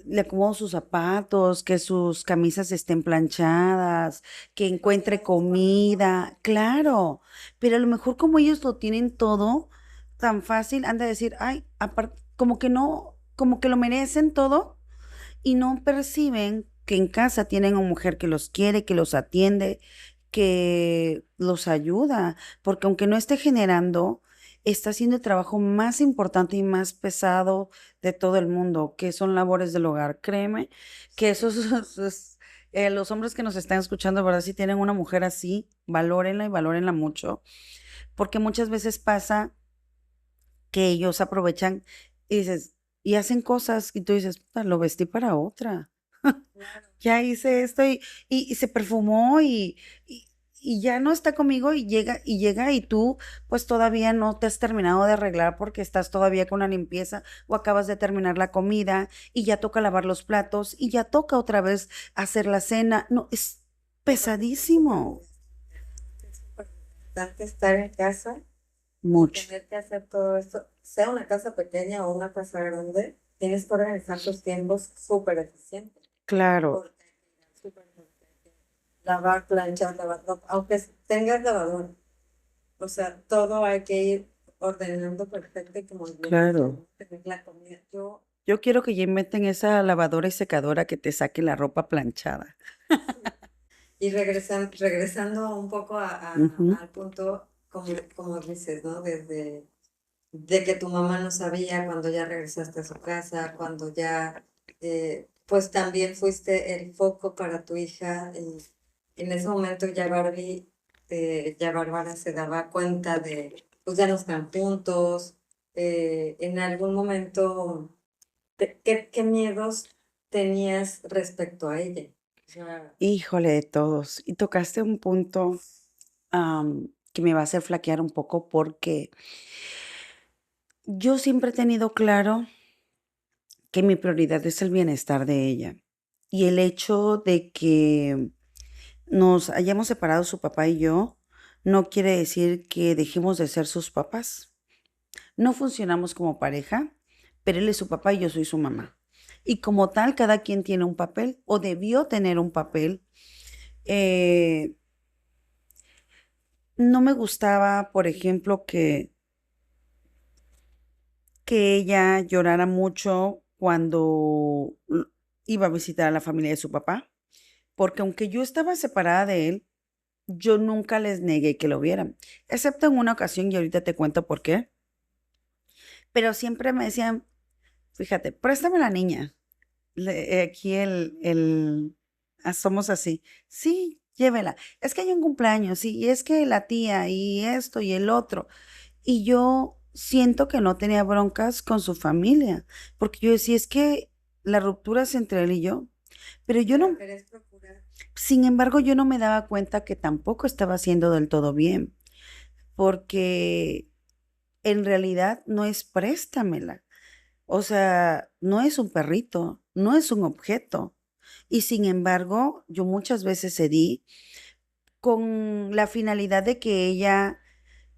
le acomodo sus zapatos, que sus camisas estén planchadas, que Sí, porque encuentre las disponibles. comida, claro, pero a lo mejor como ellos lo tienen todo tan fácil, han de decir, ay, como que no, como que lo merecen todo y no perciben que en casa tienen una mujer que los quiere, que los atiende, que los ayuda, porque aunque no esté generando, está haciendo el trabajo más importante y más pesado de todo el mundo, que son labores del hogar. Créeme que esos, los hombres que nos están escuchando, ¿verdad? Si tienen una mujer así, valórenla y valórenla mucho, porque muchas veces pasa que ellos aprovechan y dices, y hacen cosas y tú dices, "Puta, lo vestí para otra. Claro. Ya hice esto y se perfumó y, y ya no está conmigo y llega y tú pues todavía no te has terminado de arreglar porque estás todavía con la limpieza o acabas de terminar la comida y ya toca lavar los platos y ya toca otra vez hacer la cena. No, es Y aparte está súper pesadísimo. desgastante estar en casa y mucho. tener que hacer todo esto, sea una casa pequeña o una casa grande, tienes que organizar tus tiempos súper eficientes. Claro, Porque hay que ir al súper, porque hay que lavar, planchar, lavar ropa, aunque tengas lavadora. O sea, todo hay que ir ordenando perfecto y como bien dices, claro. ¿no? Tener la comida. Yo, Yo quiero que ya inventen esa lavadora y secadora que te saque la ropa planchada. sí. Y regresando un poco Ujú. al punto, como dices, ¿no? Desde de que tu mamá no sabía cuando ya regresaste a su casa, cuando ya, pues también fuiste el foco para tu hija. Y en ese momento ya Bárbara se daba cuenta de, pues ya no están juntos. En algún momento, ¿qué miedos tenías respecto a ella? O sea, Híjole, de todos. Y tocaste un punto que me va a hacer flaquear un poco porque yo siempre he tenido claro que mi prioridad es el bienestar de ella. Y el hecho de que nos hayamos separado su papá y yo no quiere decir que dejemos de ser sus papás. No funcionamos como pareja, pero él es su papá y yo soy su mamá. Y como tal, cada quien tiene un papel o debió tener un papel. Eh, no me gustaba, por ejemplo, que ella llorara mucho cuando iba a visitar a la familia de su papá, porque aunque yo estaba separada de él, yo nunca les negué que lo vieran, excepto en una ocasión y ahorita te cuento por qué, pero siempre me decían, fíjate, préstame la niña. Aquí somos así. Sí, llévela. Es que hay un cumpleaños, sí, y es que la tía y esto y el otro. Y yo siento que no tenía broncas con su familia, porque yo decía, es que la ruptura es entre él y yo, pero yo pero no, querés procurar. sin embargo, yo no me daba cuenta que tampoco estaba haciendo del todo bien, porque en realidad no es préstamela. O sea, no es un perrito, no es un objeto. Y sin embargo, yo muchas veces cedí con la finalidad de que ella,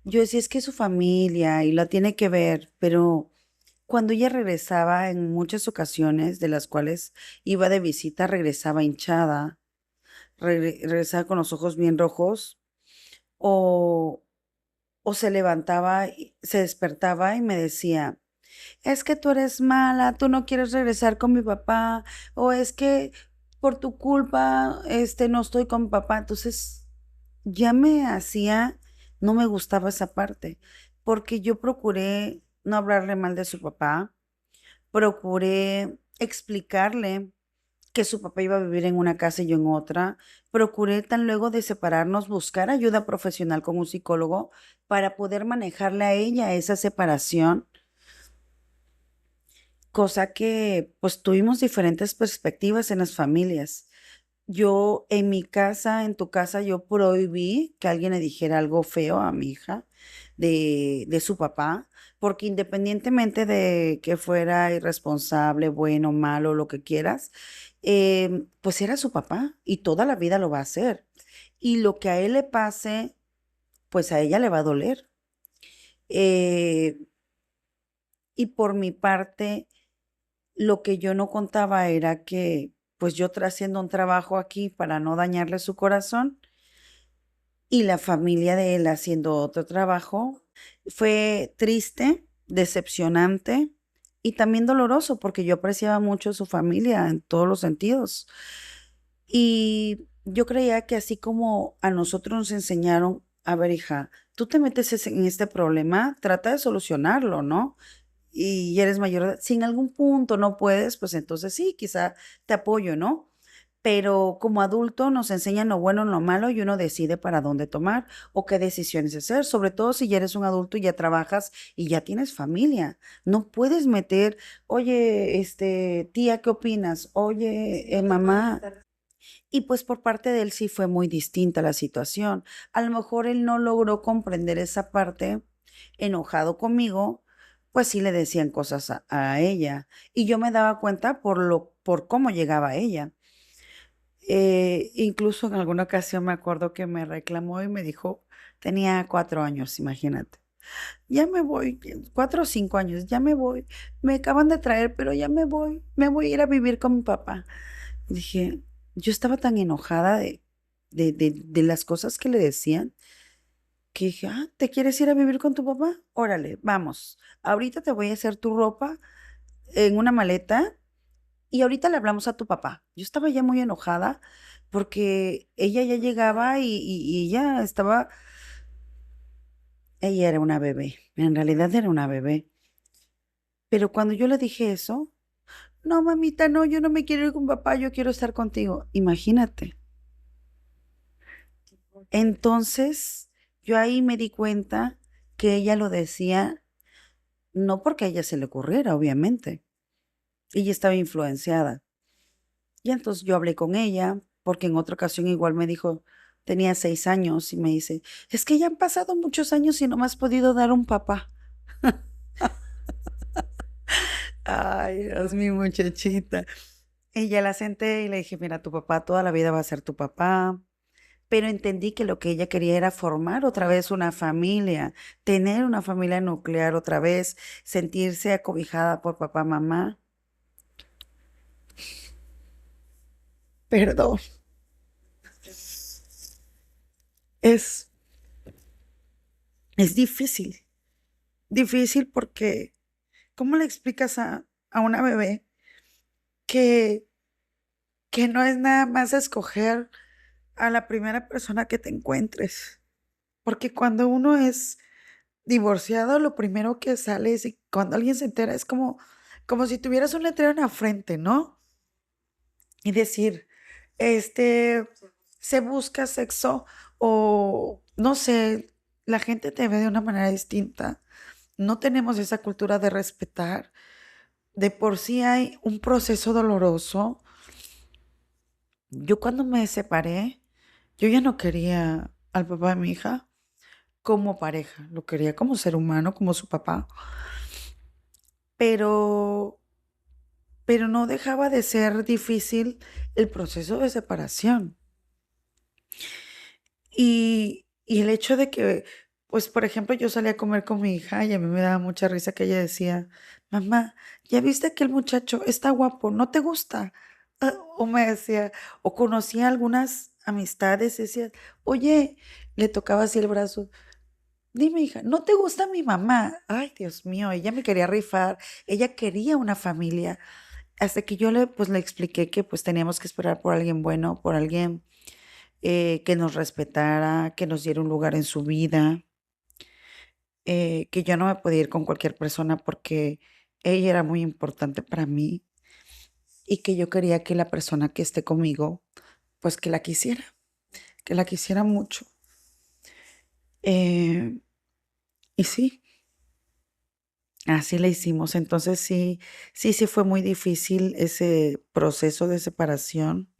yo decía, es que es su familia y la tiene que ver, pero cuando ella regresaba en muchas ocasiones, de las cuales iba de visita, regresaba hinchada, regresaba con los ojos bien rojos, o, o se levantaba, se despertaba y me decía, es que tú eres mala, tú no quieres regresar con mi papá, o es que por tu culpa, no estoy con mi papá. Entonces, ya me hacía, no me gustaba esa parte, porque yo procuré no hablarle mal de su papá, procuré explicarle que su papá iba a vivir en una casa y yo en otra, procuré tan luego de separarnos buscar ayuda profesional con un psicólogo para poder manejarle a ella esa separación, cosa que pues tuvimos diferentes perspectivas en las familias. Yo en mi casa, en tu casa, yo prohibí que alguien le dijera algo feo a mi hija de su papá, porque independientemente de que fuera irresponsable, bueno, malo, lo que quieras, pues era su papá y toda la vida lo va a hacer. Y lo que a él le pase, pues a ella le va a doler. Eh, y por mi parte, lo que yo no contaba era que, pues yo haciendo un trabajo aquí para no dañarle su corazón y la familia de él haciendo otro trabajo, fue triste, decepcionante y también doloroso porque yo apreciaba mucho a su familia en todos los sentidos. Y yo creía que así como a nosotros nos enseñaron, a ver, hija, tú te metes en este problema, trata de solucionarlo, ¿no? Y ya eres mayor de edad, si en algún punto no puedes, pues entonces sí, quizá te apoyo, ¿no? Pero como adulto nos enseñan lo bueno, lo malo y uno decide para dónde tomar o qué decisiones hacer, sobre todo si ya eres un adulto y ya trabajas y ya tienes familia. No puedes meter, oye, tía, ¿qué opinas? Si Oye, no te pueden mamá. estar. Y pues por parte de él sí fue muy distinta la situación. A lo mejor él no logró comprender esa parte, enojado conmigo, pues sí le decían cosas a ella. Y yo me daba cuenta por cómo llegaba ella. Incluso en alguna ocasión me acuerdo que me reclamó y me dijo, tenía 4 años, imagínate. ya me voy, 4 o 5 años, ya me voy, me acaban de traer, pero ya me voy a ir a vivir con mi papá. Y dije, yo estaba tan enojada de las cosas que le decían, que dije, ah, ¿te quieres ir a vivir con tu papá? Órale, vamos, ahorita te voy a hacer tu ropa en una maleta y ahorita le hablamos a tu papá. Yo estaba ya muy enojada porque ella ya llegaba y ella estaba, ella era una bebé, en realidad era una bebé. Pero cuando yo le dije eso, no, mamita, no, yo no me quiero ir con papá, yo quiero estar contigo. Imagínate. Entonces, yo ahí me di cuenta que ella lo decía no porque a ella se le ocurriera, obviamente. Ella estaba influenciada. Y entonces yo hablé con ella, porque en otra ocasión igual me dijo, tenía 6 años, y me dice, es que ya han pasado muchos años y no me has podido dar un papá. Ay, Dios, mi muchachita. Y ya la senté y le dije, mira, tu papá toda la vida va a ser tu papá. Pero entendí que lo que ella quería era formar otra vez una familia, tener una familia nuclear otra vez, sentirse acobijada por papá, mamá. Perdón, es, es difícil porque, ¿cómo le explicas a una bebé que, que no es nada más escoger a la primera persona que te encuentres? Porque cuando uno es divorciado, lo primero que sale es, y cuando alguien se entera, es como si tuvieras un letrero en la frente, ¿no? Y decir, este, se busca sexo o no sé, la gente te ve de una manera distinta. No tenemos esa cultura de respetar. De por sí hay un proceso doloroso. Yo cuando me separé, yo ya no quería al papá de mi hija como pareja, lo quería como ser humano, como su papá, pero, pero no dejaba de ser difícil el proceso de separación. Y el hecho de que, pues, por ejemplo, yo salía a comer con mi hija y a mí me daba mucha risa que ella decía: "Mamá, ¿ya viste que el muchacho está guapo? ¿No te gusta?". O me decía, o conocía algunas amistades, decía: "Oye", le tocaba así el brazo, "dime, hija, ¿no te gusta mi mamá?". Ay, Dios mío, ella me quería rifar, ella quería una familia, hasta que yo pues, le expliqué que, pues, teníamos que esperar por alguien bueno, por alguien que nos respetara, que nos diera un lugar en su vida, que yo no me podía ir con cualquier persona porque ella era muy importante para mí y que yo quería que la persona que esté conmigo, pues que la quisiera mucho. Eh, y sí, así le hicimos. Entonces sí fue muy difícil ese proceso de separación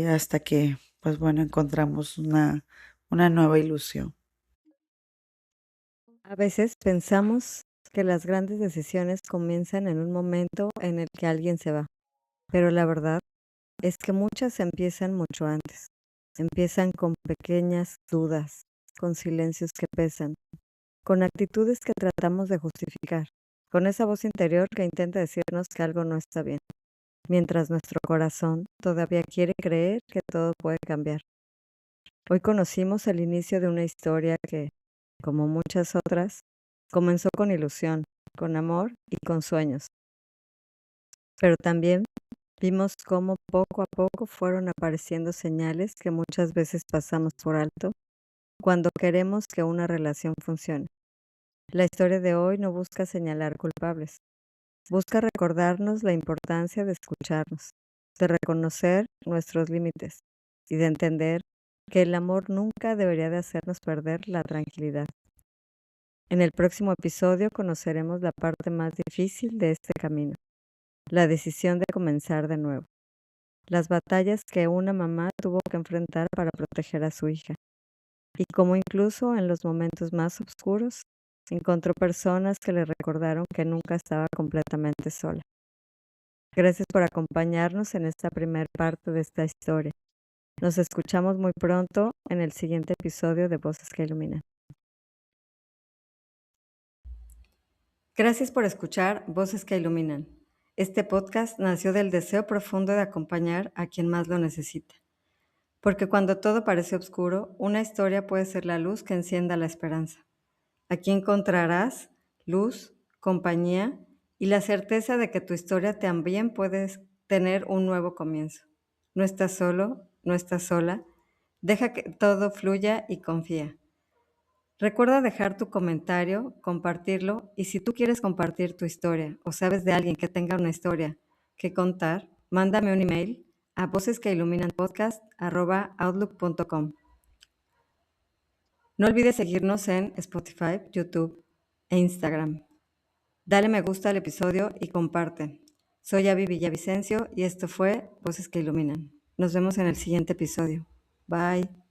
hasta que, pues bueno, encontramos una nueva ilusión. A veces pensamos que las grandes decisiones comienzan en un momento en el que alguien se va, pero la verdad es que muchas empiezan mucho antes. Empiezan con pequeñas dudas, con silencios que pesan, con actitudes que tratamos de justificar, con esa voz interior que intenta decirnos que algo no está bien, mientras nuestro corazón todavía quiere creer que todo puede cambiar. Hoy conocimos el inicio de una historia que, como muchas otras, comenzó con ilusión, con amor y con sueños, pero también vimos cómo poco a poco fueron apareciendo señales que muchas veces pasamos por alto cuando queremos que una relación funcione. La historia de hoy no busca señalar culpables, busca recordarnos la importancia de escucharnos, de reconocer nuestros límites y de entender que el amor nunca debería de hacernos perder la tranquilidad. En el próximo episodio conoceremos la parte más difícil de este camino, la decisión de comenzar de nuevo, las batallas que una mamá tuvo que enfrentar para proteger a su hija, y cómo incluso en los momentos más oscuros encontró personas que le recordaron que nunca estaba completamente sola. Gracias por acompañarnos en esta primera parte de esta historia. Nos escuchamos muy pronto en el siguiente episodio de Voces que Iluminan. Gracias por escuchar Voces que Iluminan. Este podcast nació del deseo profundo de acompañar a quien más lo necesita. Porque cuando todo parece oscuro, una historia puede ser la luz que encienda la esperanza. Aquí encontrarás luz, compañía y la certeza de que tu historia también puede tener un nuevo comienzo. No estás solo, no estás sola. Deja que todo fluya y confía. Recuerda dejar tu comentario, compartirlo y si tú quieres compartir tu historia o sabes de alguien que tenga una historia que contar, mándame un email a vocesqueiluminanpodcast@outlook.com. No olvides seguirnos en Spotify, YouTube e Instagram. Dale me gusta al episodio y comparte. Soy Avi Villavicencio y esto fue Voces que Iluminan. Nos vemos en el siguiente episodio. Bye.